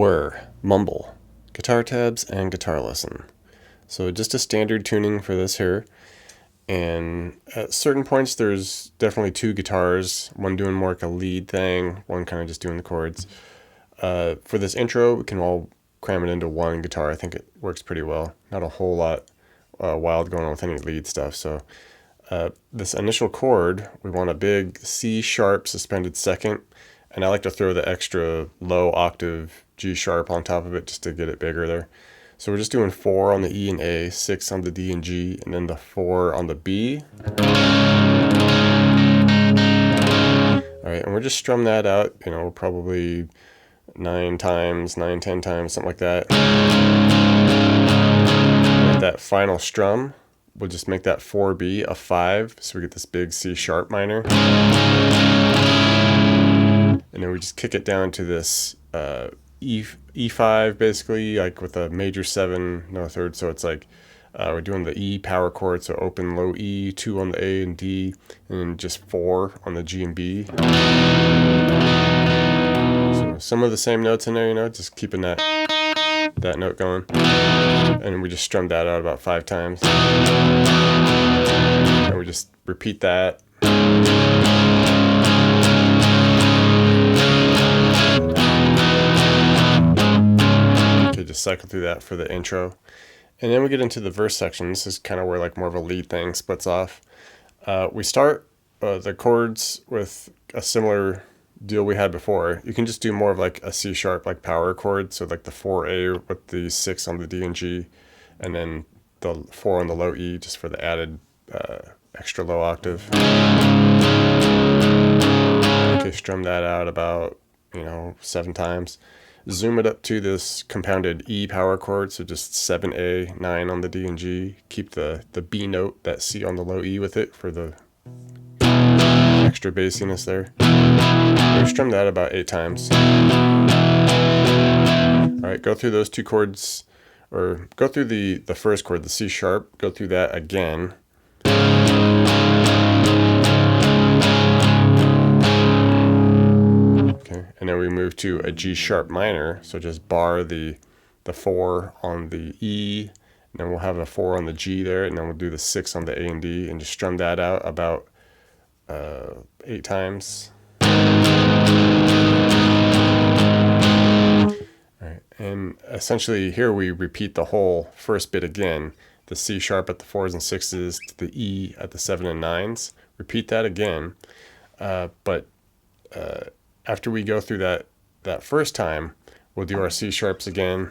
Whirr Mumble, guitar tabs and guitar lesson. So just a standard tuning for this here. And at certain points there's definitely two guitars, one doing more like a lead thing, one kind of just doing the chords. For this intro, we can all cram it into one guitar. I think it works pretty well. Not a whole lot wild going on with any lead stuff. So this initial chord, we want a big C sharp suspended second, and I like to throw the extra low octave G sharp on top of it just to get it bigger there. So we're just doing 4 on the E and A, 6 on the D and G, and then the 4 on the B. Alright, and we're just strum that out, probably 9 times, 9, 10 times, something like that. And that final strum, we'll just make that 4B a 5, so we get this big C sharp minor. And then we just kick it down to this E5 basically, like with a major 7, no third, so it's like we're doing the E power chord, so open low E, 2 on the A and D, and then just 4 on the G and B. So some of the same notes in there, just keeping that note going. And we just strummed that out about 5 times. And we just repeat that. Just cycle through that for the intro, and then we get into the verse section. This is kind of where like more of a lead thing splits off. We start the chords with a similar deal we had before. You can just do more of like a C sharp like power chord, so like the 4A with the 6 on the D and G, and then the 4 on the low E just for the added extra low octave. Okay, strum that out about 7 times. Zoom it up to this compounded E power chord, so just 7A, 9 on the D and G. Keep the B note, that C on the low E with it for the extra bassiness there. We'll strum that about 8 times. Alright, go through those two chords, or go through the first chord, the C sharp, go through that again. And then we move to a G sharp minor, so just bar the 4 on the E, and then we'll have a 4 on the G there, and then we'll do the 6 on the A and D, and just strum that out about 8 times. Alright, and essentially here we repeat the whole first bit again, the C sharp at the 4s and 6s to the E at the 7 and 9s. Repeat that again, but after we go through that first time, we'll do our C sharps again,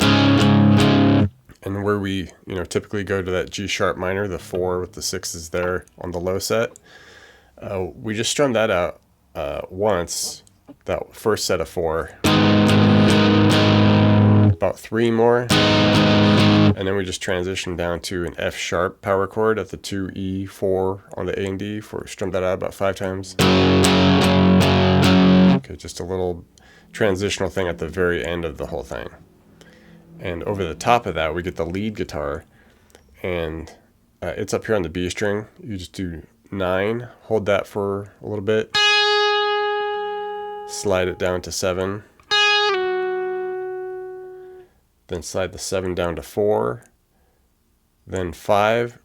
and where we typically go to that G sharp minor, the 4 with the 6s there on the low set, we just strum that out once, that first set of 4, about 3 more, and then we just transition down to an F sharp power chord at the 2 E 4 on the A and D, strum that out about 5 times. Okay, just a little transitional thing at the very end of the whole thing. And over the top of that, we get the lead guitar, and it's up here on the B string. You just do 9, hold that for a little bit, slide it down to 7, then slide the 7 down to 4, then 5,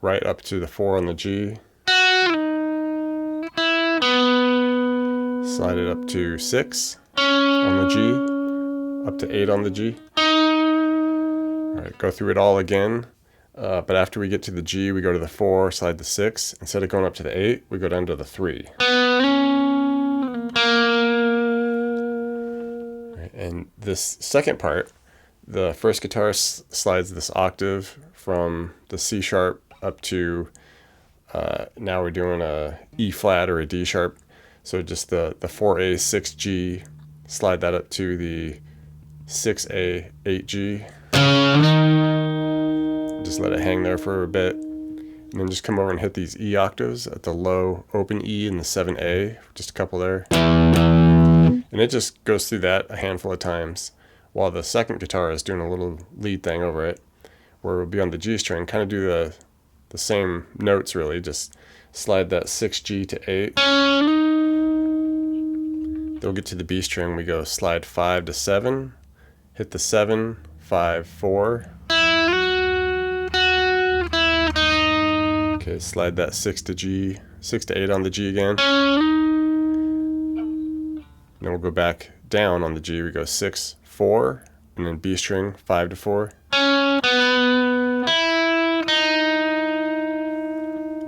right up to the 4 on the G, slide it up to 6 on the G, up to 8 on the G. Alright, go through it all again, but after we get to the G, we go to the 4, slide the 6. Instead of going up to the 8, we go down to the 3. Alright, and this second part, the first guitar slides this octave from the C sharp up to, now we're doing a E flat or a D sharp. So just the 4A, 6G, slide that up to the 6A, 8G. Just let it hang there for a bit. And then just come over and hit these E octaves at the low open E and the 7A, just a couple there. And it just goes through that a handful of times, while the second guitar is doing a little lead thing over it, where we'll be on the G string, kind of do the same notes really, just slide that 6G to 8. Then we'll get to the B string, we go slide 5 to 7, hit the 7, 5, 4. Okay, slide that 6 to G, 6 to 8 on the G again. Then we'll go back down on the G. We go 6, 4, and then B string 5 to 4. All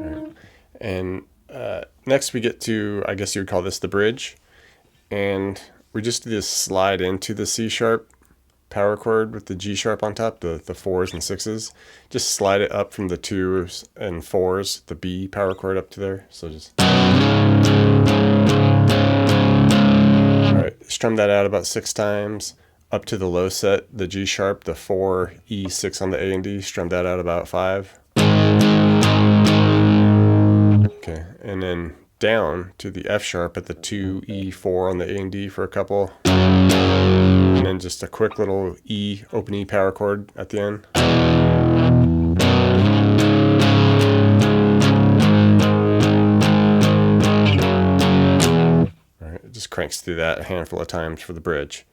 right. And next we get to, I guess you would call this the bridge, and we just do this slide into the C sharp power chord with the G sharp on top, the 4s and 6s. Just slide it up from the 2s and 4s, the B power chord up to there. So just. Alright, strum that out about 6 times. Up to the low set, the G sharp, the 4, E, 6 on the A and D, strum that out about 5. Okay, and then down to the F sharp at the 2, E, 4 on the A and D for a couple. And then just a quick little E, open E power chord at the end. All right, it just cranks through that a handful of times for the bridge.